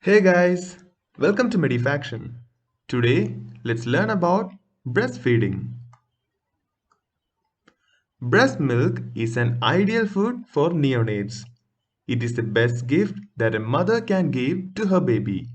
Hey guys, welcome to Medifaction. Today, let's learn about breastfeeding. Breast milk is an ideal food for neonates. It is the best gift that a mother can give to her baby.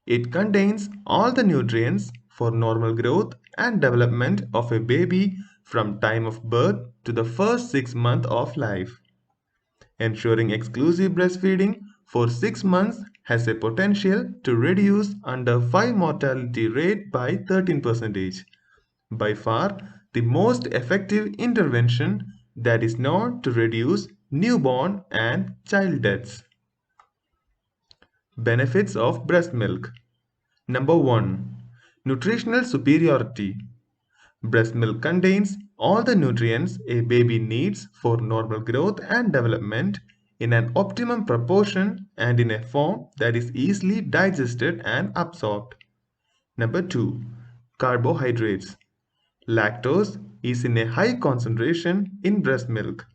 It contains all the nutrients for normal growth and development of a baby from time of birth to the first 6 months of life. Ensuring exclusive breastfeeding for 6 months has a potential to reduce under 5 mortality rate by 13%. By far, the most effective intervention that is known to reduce newborn and child deaths. Benefits of breast milk. Number 1. Nutritional superiority. Breast milk contains all the nutrients a baby needs for normal growth and development in an optimum proportion and in a form that is easily digested and absorbed. Number 2. Carbohydrates. Lactose is in a high concentration in breast milk.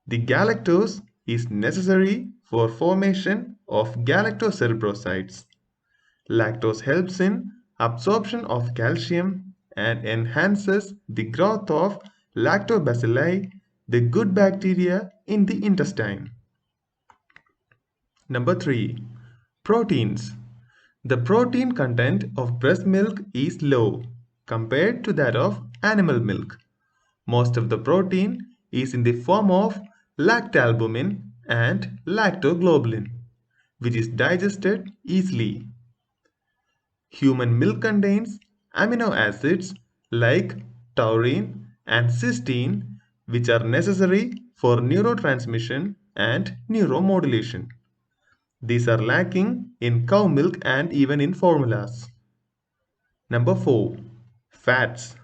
The galactose is necessary for formation of galactocerebrosides. Lactose helps in absorption of calcium and enhances the growth of lactobacilli, the good bacteria in the intestine. Number 3. Proteins. The protein content of breast milk is low compared to that of animal milk. Most of the protein is in the form of lactalbumin and lactoglobulin, which is digested easily. Human milk contains amino acids like taurine and cysteine, which are necessary for neurotransmission and neuromodulation. These are lacking in cow milk and even in formulas. Number 4. Fats.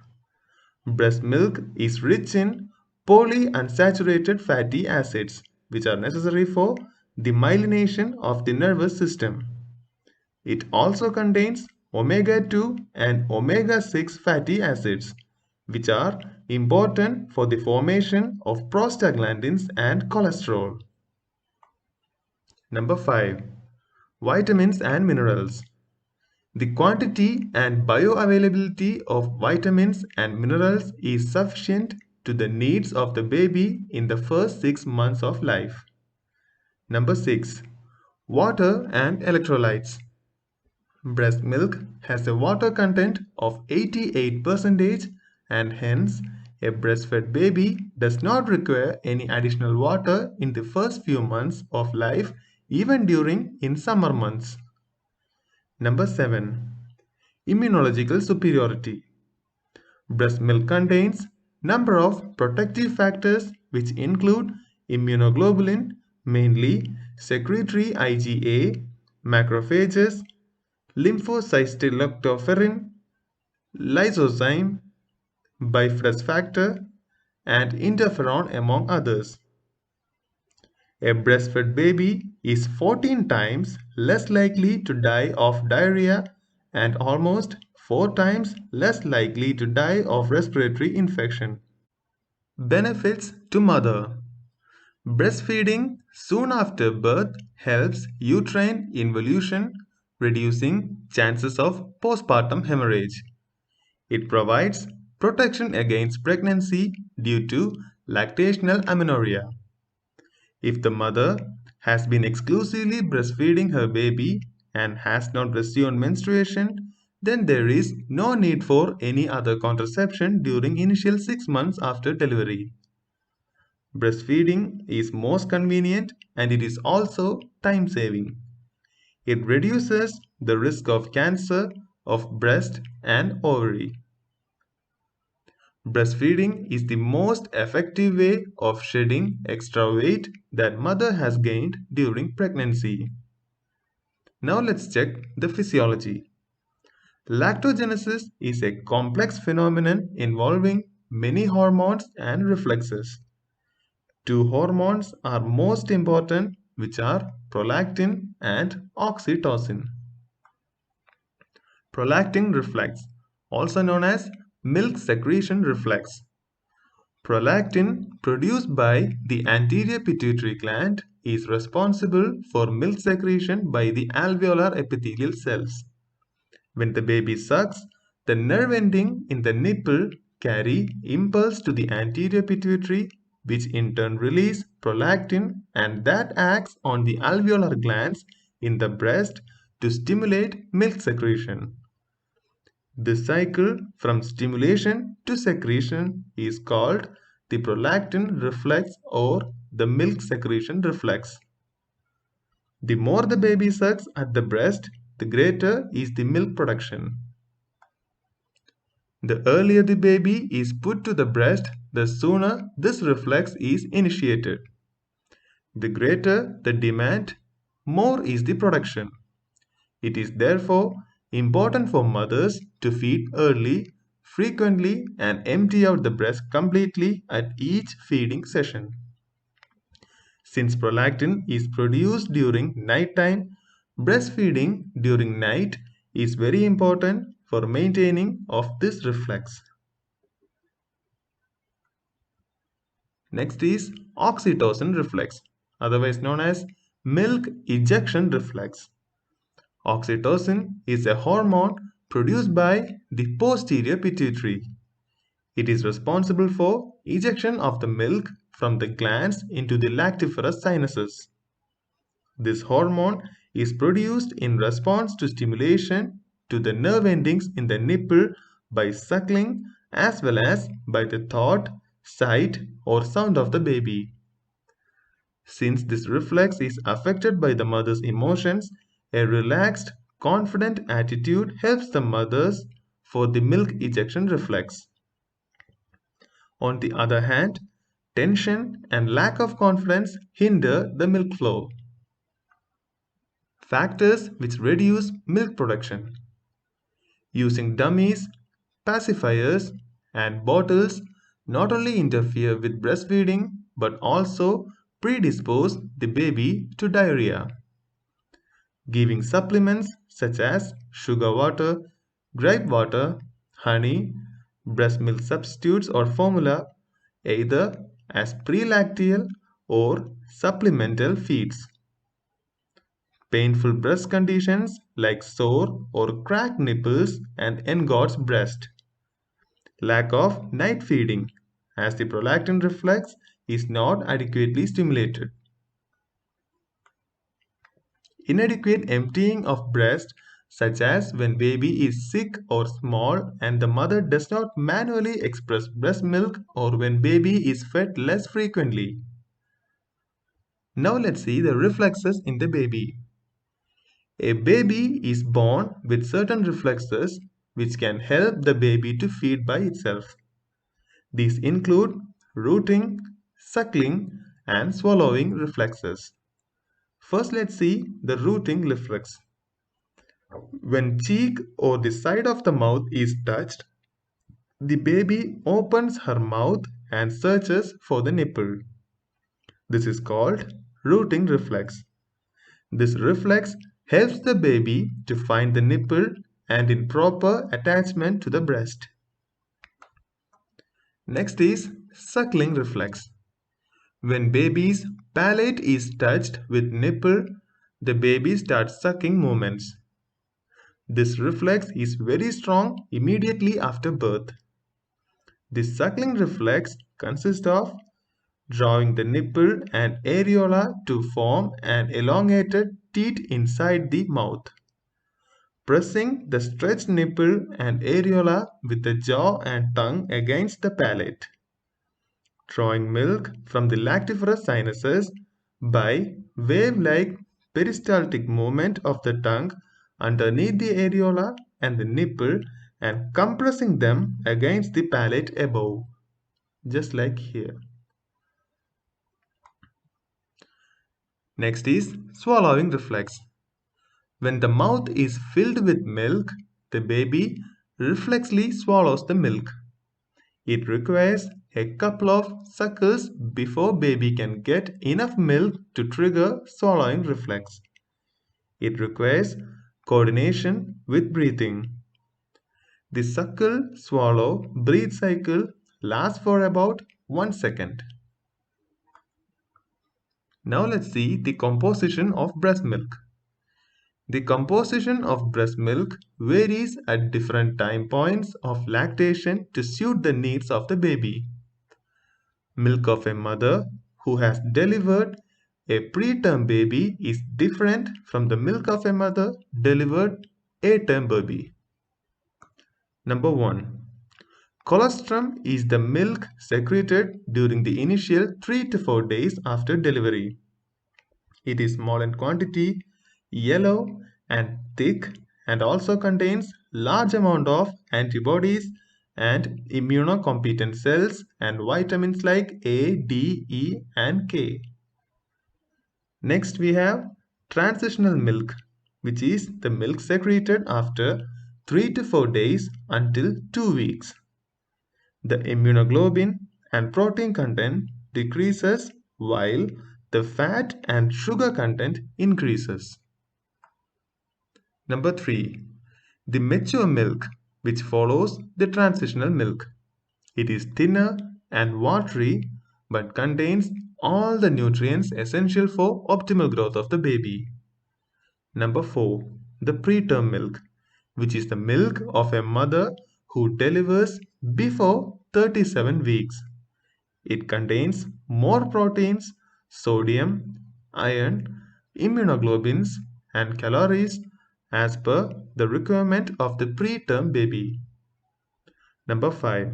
Breast milk is rich in polyunsaturated fatty acids, which are necessary for the myelination of the nervous system. It also contains omega-2 and omega-6 fatty acids, which are important for the formation of prostaglandins and cholesterol. Number 5. Vitamins and minerals. The quantity and bioavailability of vitamins and minerals is sufficient to the needs of the baby in the first 6 months of life. Number 6. Water and electrolytes. Breast milk has a water content of 88% and hence a breastfed baby does not require any additional water in the first few months of life even during in summer months. Number 7. Immunological superiority. Breast milk contains number of protective factors which include immunoglobulin, mainly secretory IgA, macrophages, lymphocytolactoferrin, lysozyme, bifrus factor, and interferon among others. A breastfed baby is 14 times less likely to die of diarrhea and almost 4 times less likely to die of respiratory infection. Benefits to mother. Breastfeeding soon after birth helps uterine involution, reducing chances of postpartum hemorrhage. It provides protection against pregnancy due to lactational amenorrhea. If the mother has been exclusively breastfeeding her baby and has not resumed menstruation, then there is no need for any other contraception during initial 6 months after delivery. Breastfeeding is most convenient and it is also time saving. It reduces the risk of cancer of breast and ovary. Breastfeeding is the most effective way of shedding extra weight that mother has gained during pregnancy. Now let's check the physiology. Lactogenesis is a complex phenomenon involving many hormones and reflexes. Two hormones are most important, which are prolactin and oxytocin. Prolactin reflex, also known as milk secretion reflex. Prolactin, produced by the anterior pituitary gland, is responsible for milk secretion by the alveolar epithelial cells. When the baby sucks, the nerve ending in the nipple carry impulse to the anterior pituitary, which in turn release prolactin, and that acts on the alveolar glands in the breast to stimulate milk secretion. This cycle from stimulation to secretion is called the prolactin reflex or the milk secretion reflex. The more the baby sucks at the breast, the greater is the milk production. The earlier the baby is put to the breast, the sooner this reflex is initiated. The greater the demand, more is the production. It is therefore important for mothers to feed early, frequently, and empty out the breast completely at each feeding session. Since prolactin is produced during nighttime, breastfeeding during night is very important for maintaining of this reflex. Next is oxytocin reflex, otherwise known as milk ejection reflex. Oxytocin is a hormone produced by the posterior pituitary. It is responsible for ejection of the milk from the glands into the lactiferous sinuses. This hormone is produced in response to stimulation to the nerve endings in the nipple by suckling as well as by the thought, sight, or sound of the baby. Since this reflex is affected by the mother's emotions, a relaxed, confident attitude helps the mothers for the milk ejection reflex. On the other hand, tension and lack of confidence hinder the milk flow. Factors which reduce milk production. Using dummies, pacifiers, and bottles not only interfere with breastfeeding but also predispose the baby to diarrhea. Giving supplements such as sugar water, grape water, honey, breast milk substitutes or formula either as prelacteal or supplemental feeds. Painful breast conditions like sore or cracked nipples and engorged breast. Lack of night feeding as the prolactin reflex is not adequately stimulated. Inadequate emptying of breast, such as when baby is sick or small and the mother does not manually express breast milk or when baby is fed less frequently. Now let's see the reflexes in the baby. A baby is born with certain reflexes which can help the baby to feed by itself. These include rooting, suckling, and swallowing reflexes. First, let's see the rooting reflex. When cheek or the side of the mouth is touched, the baby opens her mouth and searches for the nipple. This is called rooting reflex. This reflex helps the baby to find the nipple and in proper attachment to the breast. Next is suckling reflex. When baby's palate is touched with nipple, the baby starts sucking movements. This reflex is very strong immediately after birth. This suckling reflex consists of drawing the nipple and areola to form an elongated teat inside the mouth. Pressing the stretched nipple and areola with the jaw and tongue against the palate. Drawing milk from the lactiferous sinuses by wave-like peristaltic movement of the tongue underneath the areola and the nipple and compressing them against the palate above, just like here. Next is swallowing reflex. When the mouth is filled with milk, the baby reflexly swallows the milk. It requires a couple of suckles before baby can get enough milk to trigger swallowing reflex. It requires coordination with breathing. The suckle, swallow, breathe cycle lasts for about 1 second. Now let's see the composition of breast milk. The composition of breast milk varies at different time points of lactation to suit the needs of the baby. Milk of a mother who has delivered a preterm baby is different from the milk of a mother delivered a term baby. Number 1. Colostrum is the milk secreted during the initial 3 to 4 days after delivery. It is small in quantity, yellow and thick, and also contains large amount of antibodies and immunocompetent cells and vitamins like A, D, E and K. Next we have transitional milk, which is the milk secreted after 3 to 4 days until 2 weeks. The immunoglobulin and protein content decreases while the fat and sugar content increases. Number 3. The mature milk, which follows the transitional milk. It is thinner and watery but contains all the nutrients essential for optimal growth of the baby. Number 4. The preterm milk, which is the milk of a mother who delivers before 37 weeks. It contains more proteins, sodium, iron, immunoglobulins, and calories as per the requirement of the preterm baby. Number 5.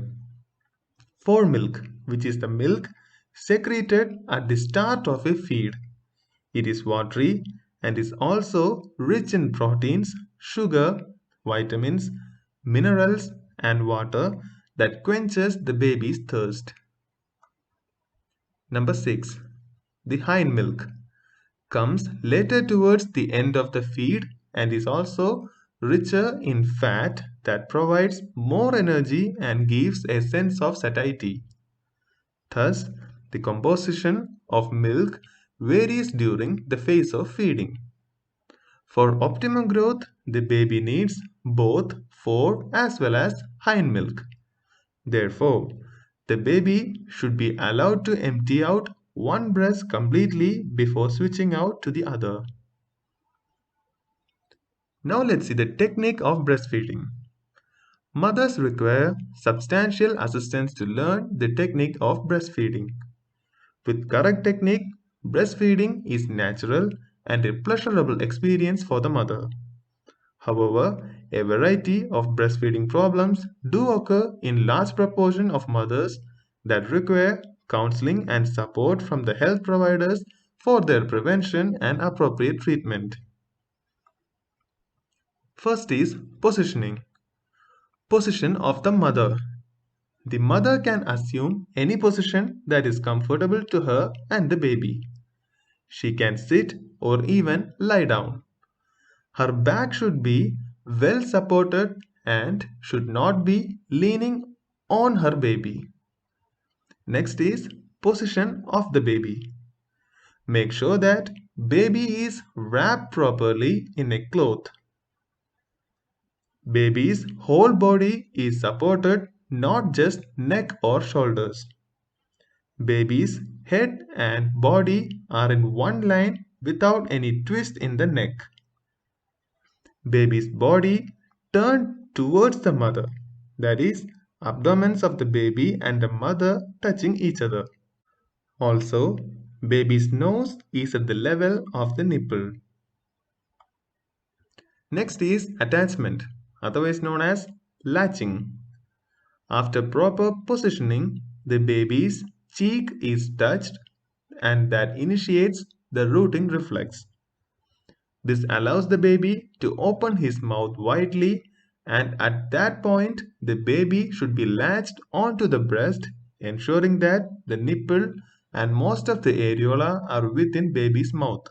Foremilk, which is the milk secreted at the start of a feed. It is watery and is also rich in proteins, sugar, vitamins, minerals, and water that quenches the baby's thirst. Number 6. The hind milk comes later towards the end of the feed and is also richer in fat that provides more energy and gives a sense of satiety. Thus, the composition of milk varies during the phase of feeding. For optimum growth, the baby needs both fore as well as hind milk. Therefore, the baby should be allowed to empty out one breast completely before switching out to the other. Now let's see the technique of breastfeeding. Mothers require substantial assistance to learn the technique of breastfeeding. With correct technique, breastfeeding is natural and a pleasurable experience for the mother. However, a variety of breastfeeding problems do occur in large proportion of mothers that require counseling and support from the health providers for their prevention and appropriate treatment. First is positioning. Position of the mother. The mother can assume any position that is comfortable to her and the baby. She can sit or even lie down. Her back should be well supported and should not be leaning on her baby. Next is position of the baby. Make sure that baby is wrapped properly in a cloth. Baby's whole body is supported, not just neck or shoulders. Baby's head and body are in one line without any twist in the neck. Baby's body turned towards the mother, that is, abdomens of the baby and the mother touching each other. Also, baby's nose is at the level of the nipple. Next is attachment, otherwise known as latching. After proper positioning, the baby's cheek is touched and that initiates the rooting reflex. This allows the baby to open his mouth widely, and at that point, the baby should be latched onto the breast, ensuring that the nipple and most of the areola are within baby's mouth.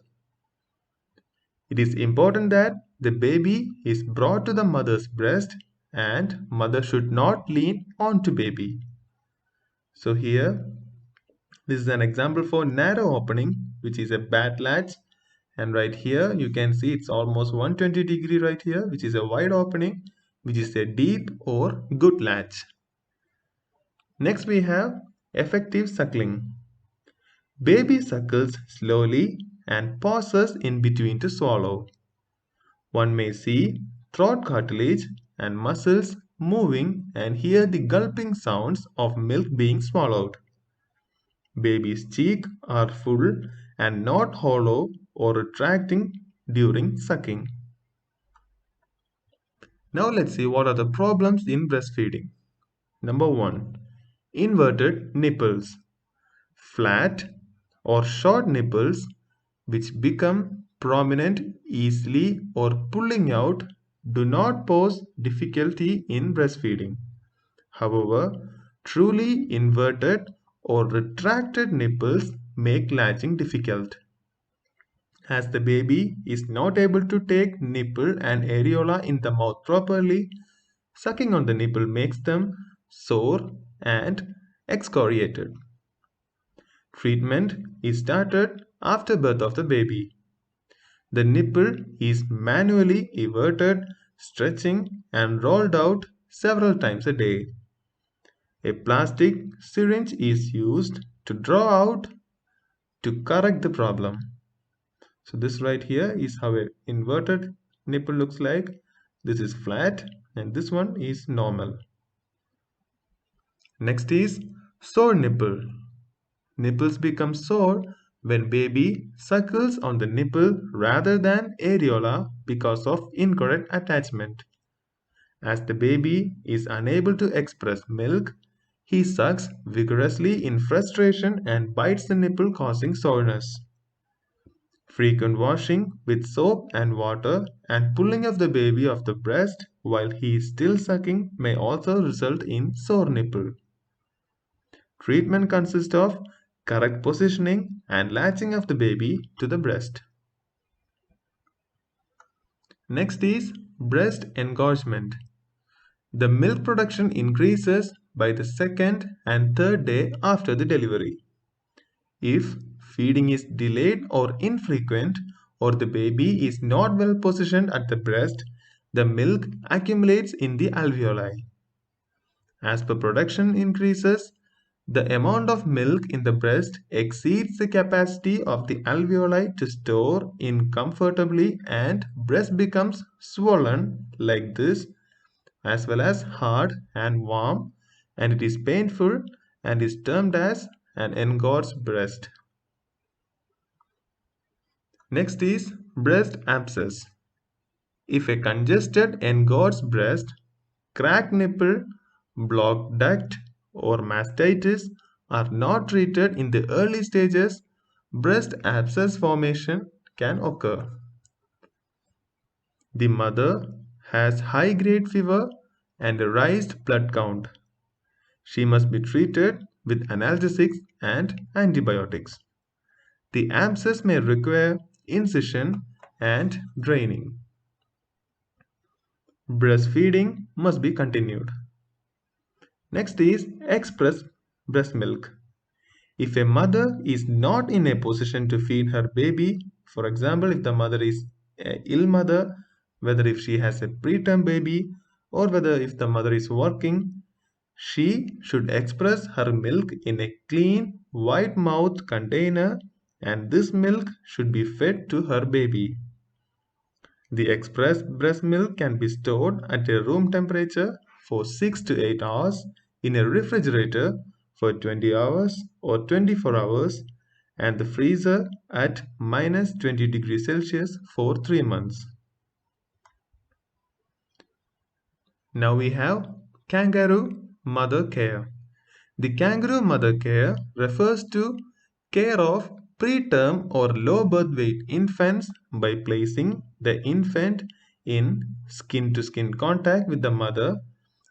It is important that the baby is brought to the mother's breast and mother should not lean onto baby. So here, this is an example for narrow opening, which is a bad latch. And right here, you can see it's almost 120-degree right here, which is a wide opening, which is a deep or good latch. Next, we have effective suckling. Baby suckles slowly and pauses in between to swallow. One may see throat cartilage and muscles moving and hear the gulping sounds of milk being swallowed. Baby's cheeks are full and not hollow or retracting during sucking. Now let's see what are the problems in breastfeeding. Number 1. Inverted nipples. Flat or short nipples which become prominent easily or pulling out do not pose difficulty in breastfeeding. However, truly inverted or retracted nipples make latching difficult. As the baby is not able to take nipple and areola in the mouth properly, sucking on the nipple makes them sore and excoriated. Treatment is started after birth of the baby. The nipple is manually everted, stretching and rolled out several times a day. A plastic syringe is used to draw out to correct the problem. So this right here is how an inverted nipple looks like. This is flat and this one is normal. Next is sore nipple. Nipples become sore when baby suckles on the nipple rather than areola because of incorrect attachment. As the baby is unable to express milk, he sucks vigorously in frustration and bites the nipple, causing soreness. Frequent washing with soap and water and pulling of the baby off the breast while he is still sucking may also result in sore nipple. Treatment consists of correct positioning and latching of the baby to the breast. Next is breast engorgement. The milk production increases by the second and third day after the delivery. If feeding is delayed or infrequent, or the baby is not well positioned at the breast, the milk accumulates in the alveoli. As the production increases, the amount of milk in the breast exceeds the capacity of the alveoli to store in comfortably, and breast becomes swollen like this, as well as hard and warm, and it is painful and is termed as an engorged breast. Next is breast abscess. If a congested engorged breast, cracked nipple, blocked duct, or mastitis are not treated in the early stages, breast abscess formation can occur. The mother has high-grade fever and a raised blood count. She must be treated with analgesics and antibiotics. The abscess may require incision and draining. Breastfeeding must be continued. Next is express breast milk. If a mother is not in a position to feed her baby, for example, if the mother is an ill mother, whether if she has a preterm baby or whether if the mother is working, she should express her milk in a clean, white mouth container, and this milk should be fed to her baby. The expressed breast milk can be stored at a room temperature for 6 to 8 hours, in a refrigerator for 20 hours or 24 hours, and the freezer at minus 20 degrees Celsius for 3 months. Now we have kangaroo mother care. The kangaroo mother care refers to care of preterm or low birth weight infants by placing the infant in skin-to-skin contact with the mother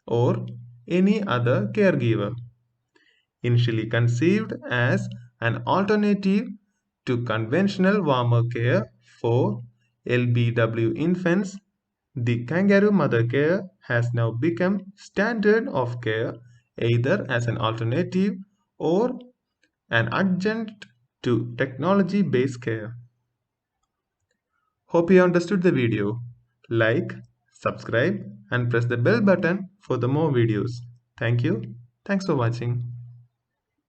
or any other caregiver. Initially conceived as an alternative to conventional warmer care for LBW infants, the kangaroo mother care has now become standard of care, either as an alternative or an adjunct to technology-based care. Hope you understood the video. Like, subscribe and press the bell button for the more videos. Thank you. Thanks for watching.